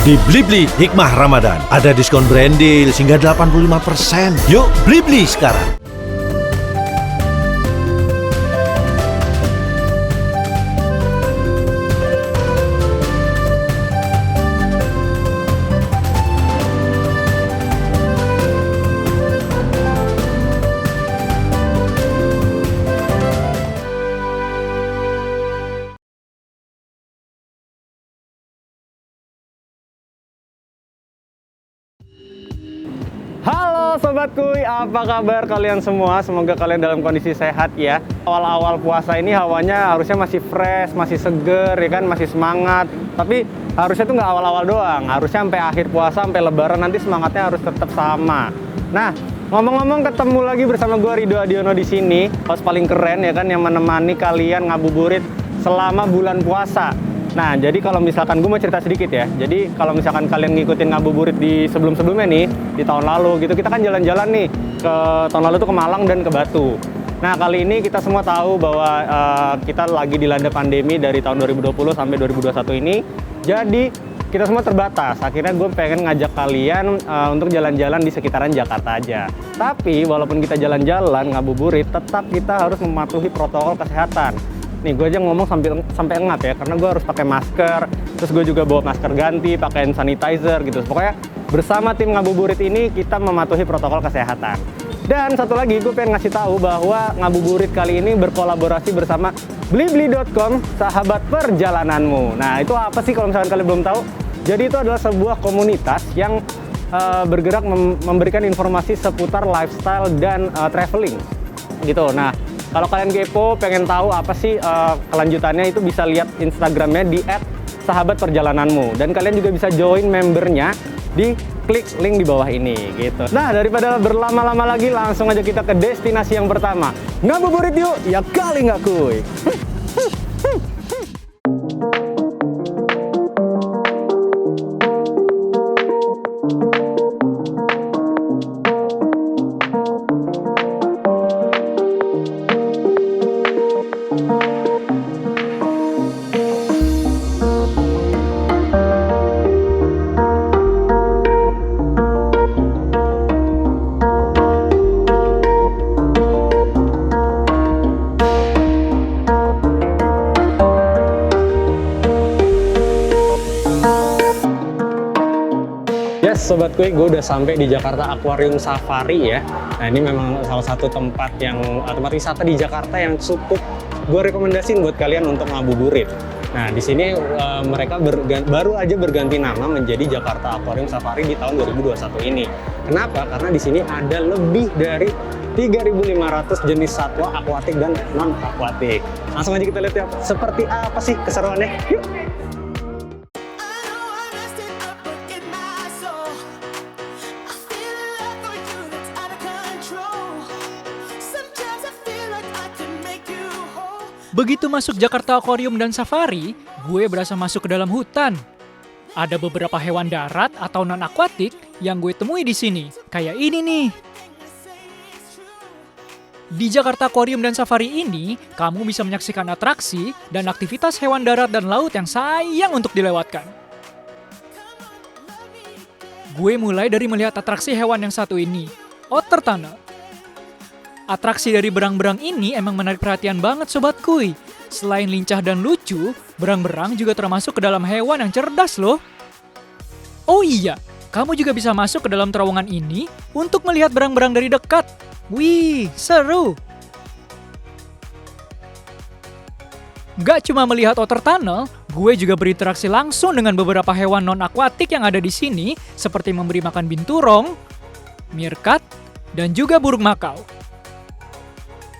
Di Blibli Hikmah Ramadan ada diskon brandil hingga 85%. Yuk Blibli sekarang. Halo Sobat Kuy, apa kabar kalian semua? Semoga kalian dalam kondisi sehat ya. Awal-awal puasa ini hawanya harusnya masih fresh, masih seger ya kan, masih semangat. Tapi harusnya tuh nggak awal-awal doang, harusnya sampai akhir puasa, sampai lebaran nanti semangatnya harus tetap sama. Nah, ngomong-ngomong ketemu lagi bersama gue Ridho Adiono di sini, host paling keren ya kan, yang menemani kalian ngabuburit selama bulan puasa. Nah, jadi kalau misalkan gue mau cerita sedikit ya. Jadi kalau misalkan kalian ngikutin ngabuburit di sebelum-sebelumnya nih, di tahun lalu gitu, kita kan jalan-jalan nih ke tahun lalu tuh ke Malang dan ke Batu. Nah, kali ini kita semua tahu bahwa kita lagi dilanda pandemi dari tahun 2020 sampai 2021 ini. Jadi kita semua terbatas. Akhirnya gue pengen ngajak kalian untuk jalan-jalan di sekitaran Jakarta aja. Tapi walaupun kita jalan-jalan ngabuburit, tetap kita harus mematuhi protokol kesehatan. Nih, gue aja ngomong sampai engap ya, karena gue harus pakai masker, terus gue juga bawa masker ganti, pakai hand sanitizer gitu. Pokoknya bersama tim ngabuburit ini kita mematuhi protokol kesehatan. Dan satu lagi, gue pengen ngasih tahu bahwa ngabuburit kali ini berkolaborasi bersama Blibli.com, sahabat perjalananmu. Nah, itu apa sih kalau misalkan kalian belum tahu? Jadi itu adalah sebuah komunitas yang bergerak memberikan informasi seputar lifestyle dan traveling gitu. Nah, kalau kalian kepo, pengen tahu apa sih kelanjutannya, itu bisa lihat Instagramnya di @sahabatperjalananmu. Dan kalian juga bisa join membernya di klik link di bawah ini gitu. Nah, daripada berlama-lama lagi, langsung aja kita ke destinasi yang pertama. Ngabuburit yuk, ya kali nggak kuy. Sobat Kuy, gue udah sampai di Jakarta Aquarium Safari ya. Nah, ini memang salah satu tempat wisata di Jakarta yang cukup gue rekomendasiin buat kalian untuk ngabuburit. Nah, di sini mereka baru aja berganti nama menjadi Jakarta Aquarium Safari di tahun 2021 ini. Kenapa? Karena di sini ada lebih dari 3.500 jenis satwa akuatik dan non akuatik. Langsung aja kita lihat ya, seperti apa sih keseruannya. Yuk! Begitu masuk Jakarta Aquarium dan Safari, gue berasa masuk ke dalam hutan. Ada beberapa hewan darat atau non-akuatik yang gue temui di sini, kayak ini nih. Di Jakarta Aquarium dan Safari ini, kamu bisa menyaksikan atraksi dan aktivitas hewan darat dan laut yang sayang untuk dilewatkan. Gue mulai dari melihat atraksi hewan yang satu ini, otter tunnel. Atraksi dari berang-berang ini emang menarik perhatian banget Sobat Kuy. Selain lincah dan lucu, berang-berang juga termasuk ke dalam hewan yang cerdas loh. Oh iya, kamu juga bisa masuk ke dalam terowongan ini untuk melihat berang-berang dari dekat. Wih, seru! Gak cuma melihat otter tunnel, gue juga berinteraksi langsung dengan beberapa hewan non-akuatik yang ada di sini, seperti memberi makan binturong, meerkat, dan juga burung makau.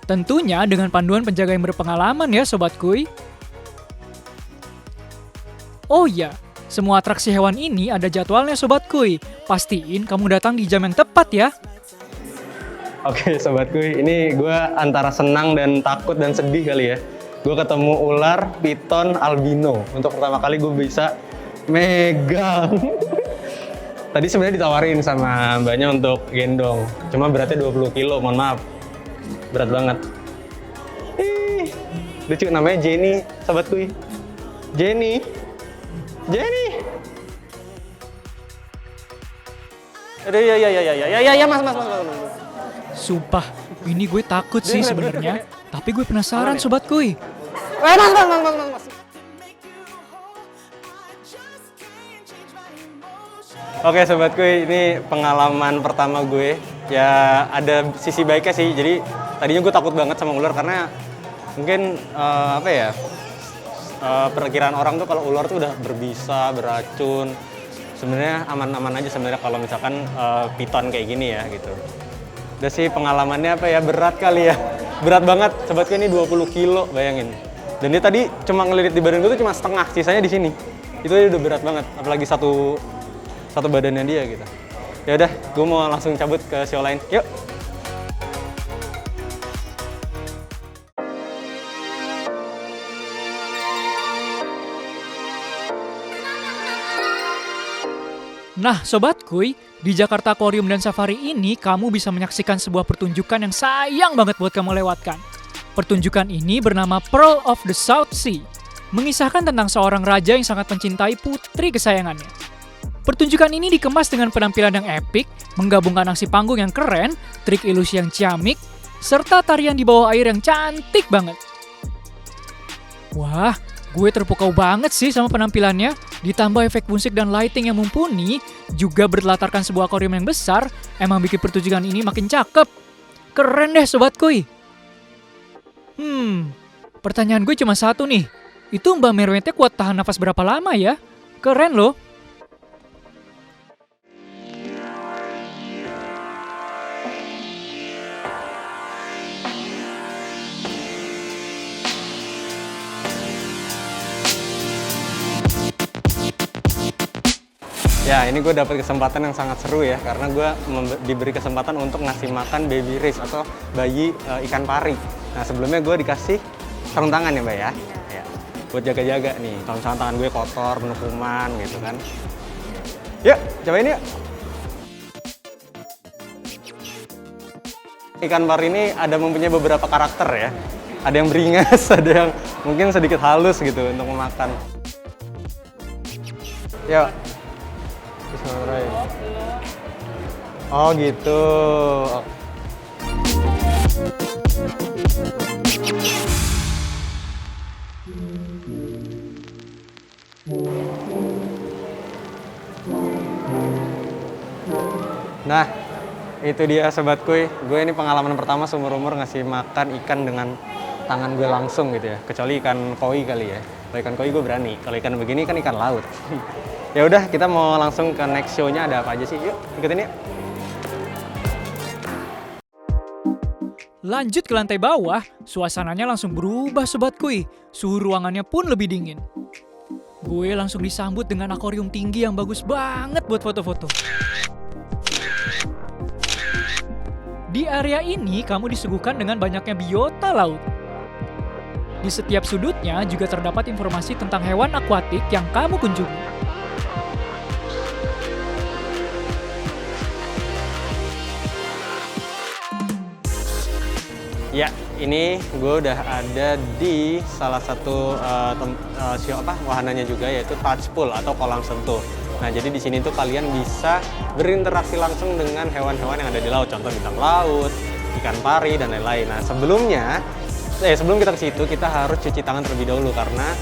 Tentunya dengan panduan penjaga yang berpengalaman ya Sobat Kuy. Oh iya, semua atraksi hewan ini ada jadwalnya Sobat Kuy. Pastiin kamu datang di jam yang tepat ya. Oke Sobat Kuy, ini gue antara senang dan takut dan sedih kali ya. Gue ketemu ular piton albino. Untuk pertama kali gue bisa megang. Tadi sebenarnya ditawarin sama mbaknya untuk gendong. Cuma beratnya 20 kilo, mohon maaf. Berat banget. Lucu, namanya Jenny, Sobat Kuy. Jenny. Aduh, ya, mas. Sumpah, ini gue takut sih sebenarnya. Tapi gue penasaran Sobat Kuy. Mas. Oke sobatku, ini pengalaman pertama gue. Ya ada sisi baiknya sih. Jadi tadinya gue takut banget sama ular karena mungkin perkiraan orang tuh kalau ular tuh udah berbisa, beracun. Sebenarnya aman-aman aja sebenarnya kalau misalkan piton kayak gini ya gitu. Udah sih pengalamannya berat kali ya. Berat banget sobatku, ini 20 kilo bayangin. Dan dia tadi cuma ngelilit di badan gue tuh cuma setengah, sisanya di sini. Itu udah berat banget, apalagi satu badannya dia gitu. Ya udah, gue mau langsung cabut ke show lain. Yuk. Nah, Sobat Kuy, di Jakarta Aquarium dan Safari ini kamu bisa menyaksikan sebuah pertunjukan yang sayang banget buat kamu lewatkan. Pertunjukan ini bernama Pearl of the South Sea, mengisahkan tentang seorang raja yang sangat mencintai putri kesayangannya. Pertunjukan ini dikemas dengan penampilan yang epik, menggabungkan aksi panggung yang keren, trik ilusi yang ciamik, serta tarian di bawah air yang cantik banget. Wah, gue terpukau banget sih sama penampilannya, ditambah efek musik dan lighting yang mumpuni, juga berlatarkan sebuah akuarium yang besar, emang bikin pertunjukan ini makin cakep. Keren deh Sobat Kuy. Pertanyaan gue cuma satu nih, itu Mbak Merwete kuat tahan nafas berapa lama ya? Keren loh. Ya, ini gue dapat kesempatan yang sangat seru ya, karena gue diberi kesempatan untuk ngasih makan baby race atau bayi ikan pari. Nah, sebelumnya gue dikasih sarung tangan ya, Mbak ya. Ya. Buat jaga-jaga nih, kalau misalnya tangan gue kotor, penuh kuman gitu kan. Yuk, cobain yuk. Ikan pari ini mempunyai beberapa karakter ya. Ada yang beringas, ada yang mungkin sedikit halus gitu untuk memakan. Yuk. Oh gitu. Nah, itu dia Sobat Kuy. Gue ini pengalaman pertama seumur-umur ngasih makan ikan dengan tangan gue langsung gitu ya. Kecuali ikan koi kali ya. Kalau ikan koi gue berani. Kalau ikan begini kan ikan laut. Ya udah, kita mau langsung ke next show-nya, ada apa aja sih? Yuk, ikutin yuk. Lanjut ke lantai bawah, suasananya langsung berubah Sobat Kuy. Suhu ruangannya pun lebih dingin. Gue langsung disambut dengan akuarium tinggi yang bagus banget buat foto-foto. Di area ini kamu disuguhkan dengan banyaknya biota laut. Di setiap sudutnya juga terdapat informasi tentang hewan akuatik yang kamu kunjungi. Ya, ini gue udah ada di salah satu wahananya juga, yaitu touch pool atau kolam sentuh. Nah, jadi di sini tuh kalian bisa berinteraksi langsung dengan hewan-hewan yang ada di laut, contoh bintang laut, ikan pari dan lain-lain. Nah, sebelum kita ke situ kita harus cuci tangan terlebih dahulu karena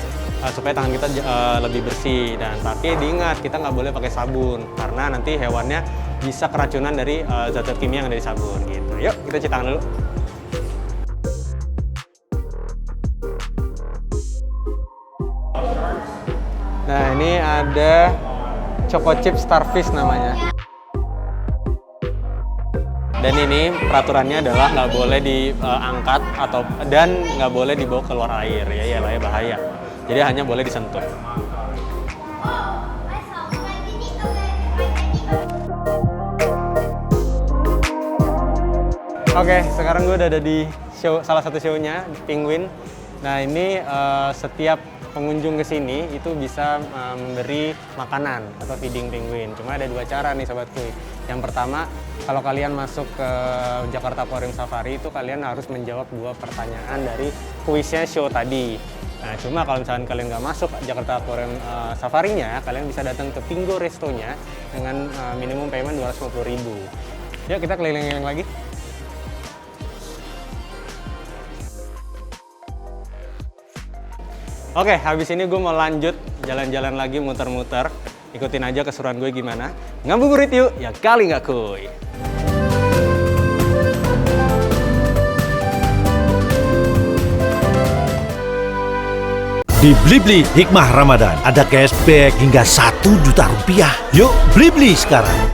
supaya tangan kita lebih bersih. Dan tapi diingat, kita nggak boleh pakai sabun karena nanti hewannya bisa keracunan dari zat-zat kimia yang ada di sabun gitu. Yuk, kita cuci tangan dulu. Nah, ini ada Choco Chip Starfish namanya. Dan ini peraturannya adalah nggak boleh diangkat dan nggak boleh dibawa keluar air ya bahaya. Jadi hanya boleh disentuh. Oke, sekarang gue udah ada di salah satu show-nya, Penguin. Nah, ini setiap pengunjung ke sini itu bisa memberi makanan atau feeding penguin. Cuma ada dua cara nih Sobat Kuy. Yang pertama, kalau kalian masuk ke Jakarta Aquarium Safari itu kalian harus menjawab dua pertanyaan dari kuisnya show tadi. Nah, cuma kalau misalkan kalian nggak masuk Jakarta Aquarium Safari-nya, kalian bisa datang ke Pingo Resto-nya dengan minimum payment 250.000. Yuk kita keliling-keliling lagi. Oke, habis ini gue mau lanjut jalan-jalan lagi muter-muter. Ikutin aja keseruan gue gimana. Ngabuburit yuk, ya kali nggak kuy. Di Blibli Hikmah Ramadan ada cashback hingga 1 juta rupiah. Yuk Blibli sekarang.